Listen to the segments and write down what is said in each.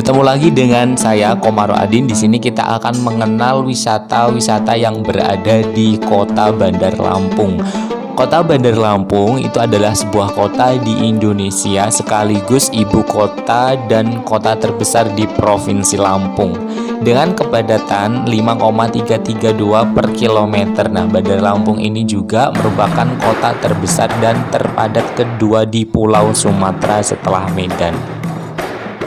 Bertemu lagi dengan saya Komaro Adin. Di sini kita akan mengenal wisata-wisata yang berada di Kota Bandar Lampung. Kota Bandar Lampung itu adalah sebuah kota di Indonesia sekaligus ibu kota dan kota terbesar di Provinsi Lampung. Dengan kepadatan 5,332 per kilometer. Nah, Bandar Lampung ini juga merupakan kota terbesar dan terpadat kedua di Pulau Sumatera setelah Medan.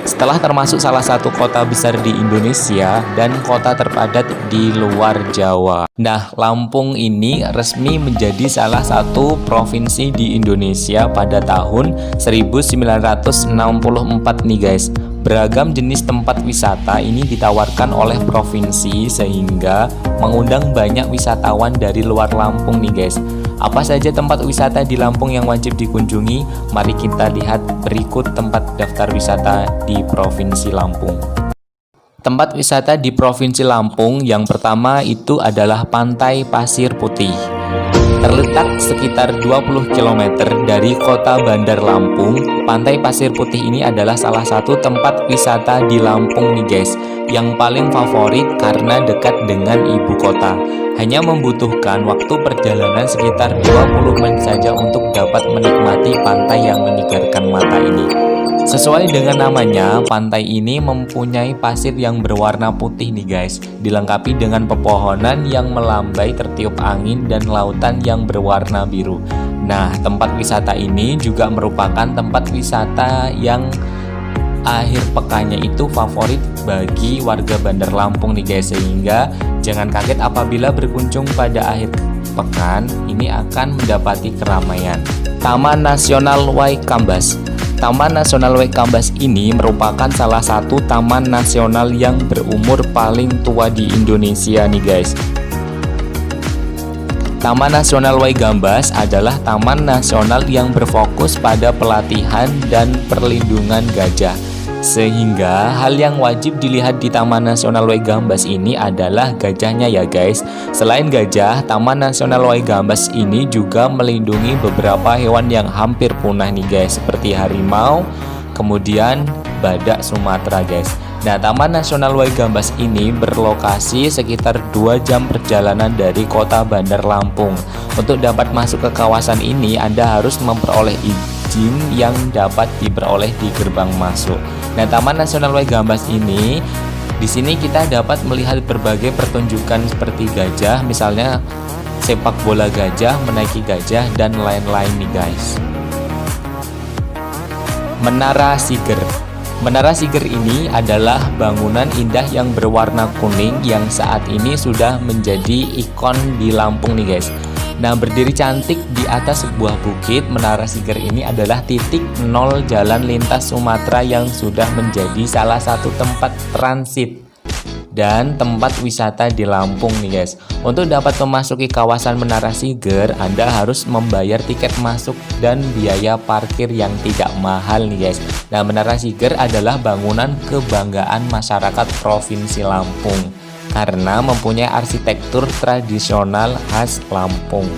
Setelah termasuk salah satu kota besar di Indonesia dan kota terpadat di luar Jawa. Nah, Lampung ini resmi menjadi salah satu provinsi di Indonesia pada tahun 1964 nih guys. Beragam jenis tempat wisata ini ditawarkan oleh provinsi sehingga mengundang banyak wisatawan dari luar Lampung nih guys. Apa saja tempat wisata di Lampung yang wajib dikunjungi? Mari kita lihat berikut tempat daftar wisata di Provinsi Lampung. Tempat wisata di Provinsi Lampung yang pertama itu adalah Pantai Pasir Putih. Terletak sekitar 20 km dari kota Bandar Lampung, Pantai Pasir Putih ini adalah salah satu tempat wisata di Lampung nih guys, yang paling favorit karena dekat dengan ibu kota. Hanya membutuhkan waktu perjalanan sekitar 20 menit saja untuk dapat menikmati pantai yang menyegarkan mata ini. Sesuai dengan namanya, pantai ini mempunyai pasir yang berwarna putih nih guys, dilengkapi dengan pepohonan yang melambai tertiup angin dan lautan yang berwarna biru. Nah, tempat wisata ini juga merupakan tempat wisata yang akhir pekannya itu favorit bagi warga Bandar Lampung nih guys, sehingga jangan kaget apabila berkunjung pada akhir pekan ini akan mendapati keramaian. Taman Nasional Waikambas. Taman Nasional Waikambas ini merupakan salah satu taman nasional yang berumur paling tua di Indonesia nih guys. Taman Nasional Waikambas adalah taman nasional yang berfokus pada pelatihan dan perlindungan gajah. Sehingga hal yang wajib dilihat di Taman Nasional Waikambas ini adalah gajahnya ya guys. Selain gajah, Taman Nasional Waikambas ini juga melindungi beberapa hewan yang hampir punah nih guys, seperti harimau, kemudian badak Sumatera guys. Nah, Taman Nasional Waikambas ini berlokasi sekitar 2 jam perjalanan dari kota Bandar Lampung. Untuk dapat masuk ke kawasan ini, Anda harus memperoleh izin yang dapat diperoleh di gerbang masuk. Nah, Taman Nasional Waikambas ini, di sini kita dapat melihat berbagai pertunjukan seperti gajah, misalnya sepak bola gajah, menaiki gajah, dan lain-lain nih guys. Menara Siger. Menara Siger ini adalah bangunan indah yang berwarna kuning yang saat ini sudah menjadi ikon di Lampung nih guys. Nah, berdiri cantik di atas sebuah bukit, Menara Siger ini adalah titik nol jalan lintas Sumatera yang sudah menjadi salah satu tempat transit dan tempat wisata di Lampung nih guys. Untuk dapat memasuki kawasan Menara Siger, Anda harus membayar tiket masuk dan biaya parkir yang tidak mahal nih guys. Nah, Menara Siger adalah bangunan kebanggaan masyarakat Provinsi Lampung karena mempunyai arsitektur tradisional khas Lampung.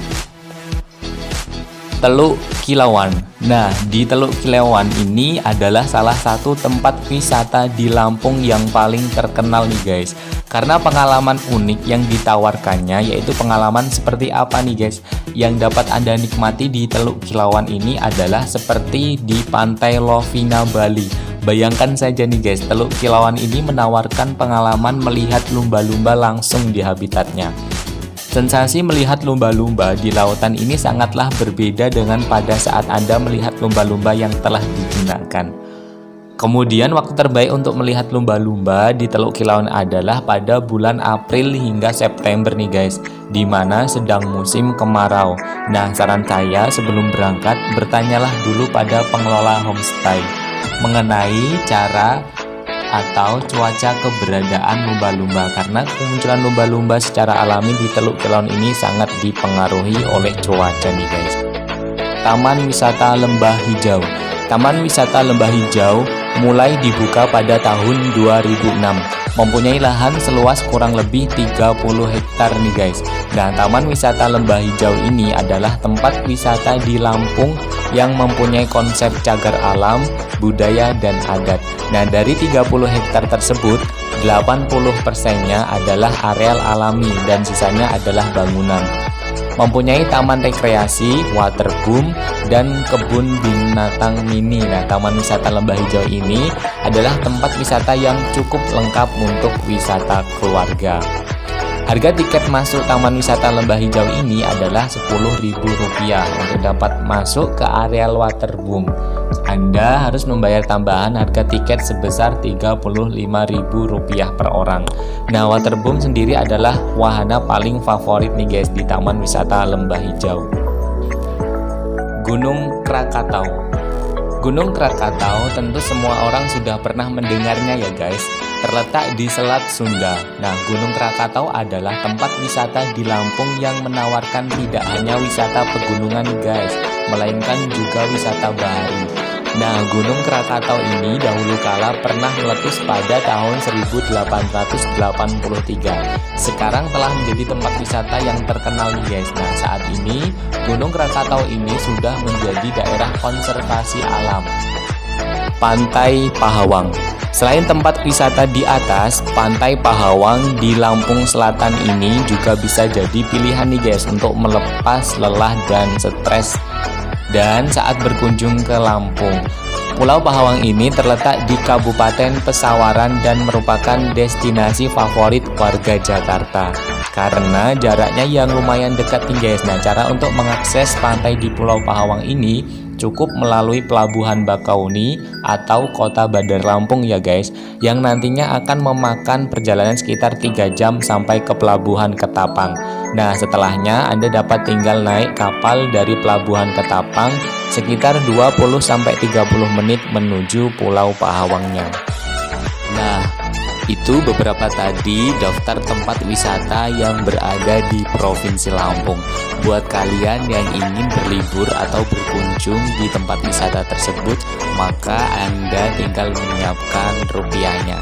Teluk Kilauan. Nah, di Teluk Kilauan ini adalah salah satu tempat wisata di Lampung yang paling terkenal nih guys. Karena pengalaman unik yang ditawarkannya, yaitu pengalaman seperti apa nih guys? Yang dapat Anda nikmati di Teluk Kilauan ini adalah seperti di Pantai Lovina, Bali. Bayangkan saja nih guys, Teluk Kilauan ini menawarkan pengalaman melihat lumba-lumba langsung di habitatnya. Sensasi melihat lumba-lumba di lautan ini sangatlah berbeda dengan pada saat Anda melihat lumba-lumba yang telah dijinakkan. Kemudian waktu terbaik untuk melihat lumba-lumba di Teluk Kilauan adalah pada bulan April hingga September nih guys, di mana sedang musim kemarau. Nah, saran saya sebelum berangkat, bertanyalah dulu pada pengelola homestay mengenai cara atau cuaca keberadaan lumba-lumba, karena kemunculan lumba-lumba secara alami di Teluk Kilauan ini sangat dipengaruhi oleh cuaca nih guys. Taman Wisata Lembah Hijau. Taman Wisata Lembah Hijau mulai dibuka pada tahun 2006. mempunyai lahan seluas kurang lebih 30 hektar nih guys. Nah, Taman Wisata Lembah Hijau ini adalah tempat wisata di Lampung yang mempunyai konsep cagar alam, budaya, dan adat. Nah, dari 30 hektar tersebut, 80%-nya adalah areal alami dan sisanya adalah bangunan. Mempunyai taman rekreasi, waterboom, dan kebun binatang mini. Nah, Taman Wisata Lembah Hijau ini adalah tempat wisata yang cukup lengkap untuk wisata keluarga. Harga tiket masuk Taman Wisata Lembah Hijau ini adalah Rp10.000 untuk dapat masuk ke areal waterboom. Anda harus membayar tambahan harga tiket sebesar Rp35.000 per orang. Nah, waterboom sendiri adalah wahana paling favorit nih guys di Taman Wisata Lembah Hijau. Gunung Krakatau. Gunung Krakatau tentu semua orang sudah pernah mendengarnya ya guys. Terletak di Selat Sunda. Nah, Gunung Krakatau adalah tempat wisata di Lampung yang menawarkan tidak hanya wisata pegunungan guys, melainkan juga wisata bahari. Nah, Gunung Krakatau ini dahulu kala pernah meletus pada tahun 1883. Sekarang telah menjadi tempat wisata yang terkenal nih guys. Nah, saat ini Gunung Krakatau ini sudah menjadi daerah konservasi alam. Pantai Pahawang. Selain tempat wisata di atas, Pantai Pahawang di Lampung Selatan ini juga bisa jadi pilihan nih guys untuk melepas lelah dan stres dan saat berkunjung ke Lampung. Pulau Pahawang ini terletak di Kabupaten Pesawaran dan merupakan destinasi favorit warga Jakarta karena jaraknya yang lumayan dekat nih guys. Nah, cara untuk mengakses pantai di Pulau Pahawang ini cukup melalui Pelabuhan Bakauni atau Kota Bandar Lampung ya guys, yang nantinya akan memakan perjalanan sekitar 3 jam sampai ke Pelabuhan Ketapang. Nah, setelahnya Anda dapat tinggal naik kapal dari Pelabuhan Ketapang sekitar 20-30 menit menuju Pulau Pahawangnya. Nah, itu beberapa tadi daftar tempat wisata yang berada di Provinsi Lampung. Buat kalian yang ingin berlibur atau berkunjung di tempat wisata tersebut, maka Anda tinggal menyiapkan rupiahnya.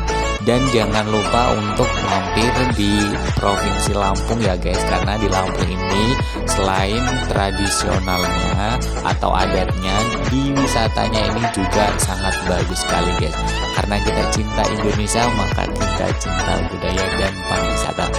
Dan jangan lupa untuk mampir di Provinsi Lampung ya guys, karena di Lampung ini selain tradisionalnya atau adatnya, di wisatanya ini juga sangat bagus sekali guys. Karena kita cinta Indonesia, maka kita cinta budaya dan pariwisata.